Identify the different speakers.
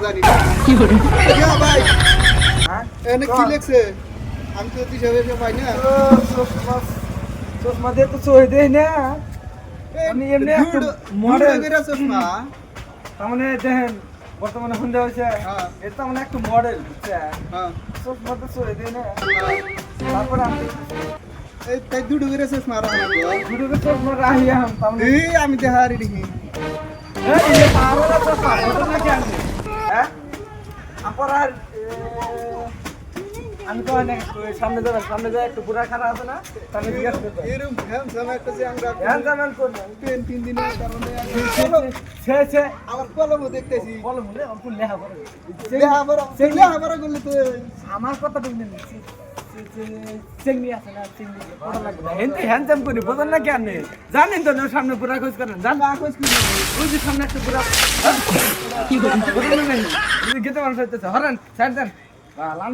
Speaker 1: জানি না
Speaker 2: কি করে
Speaker 1: ভাই
Speaker 3: হ্যাঁ
Speaker 1: এনে কি লেখছে আমি তো হিসাবে পাই না
Speaker 3: চশমা দিয়ে তো চোখ দেয় না আমি এমনি একটা মডেল
Speaker 1: চশমা
Speaker 3: তার মানে দেখেন বর্তমানে হুন্ডা হয়েছে
Speaker 1: হ্যাঁ।
Speaker 3: এটা মানে একটা মডেল বুঝছেন
Speaker 1: হ্যাঁ
Speaker 3: চশমা তো চোখ দেয় না তারপরে আমি
Speaker 1: এই তাই দুটো করে চশমা রাখা
Speaker 3: দুটো চশমা রাহি আম তার মানে
Speaker 1: এই আমি দেখারি দেখি
Speaker 3: এই পাওয়ার চশমা এটা নাকি আমি হ্যাঁ আপর আর আমি তো অনেক সামনে যাবে একটু পুরা খারাপ আছে না তাহলে ঠিক আছে
Speaker 1: এরকম হ্যান্ডসাম একটা যে আমরা
Speaker 3: হ্যাঁ জামান করব
Speaker 1: পেন 3 দিনের কারণে
Speaker 3: সে
Speaker 1: আমার কলমও দেখতেছি
Speaker 3: বলো মনে অল্প লেখা করে
Speaker 1: লেখাপড়া করলে তো
Speaker 3: আমার কথা বুঝলেন চেংনি আছে না চেংনি পড়া লাগবে না হেনতে হ্যান্ডসাম করি বোঝেন না কেন জানেন তো না সামনে পুরা খোঁজ করেন জান
Speaker 1: কাগজ কি
Speaker 3: ওই যে সামনে একটা পুরা
Speaker 2: কি করে
Speaker 3: বোঝেন না গেতে মানুষ হইতেছে হরেন সাইড দেন লাল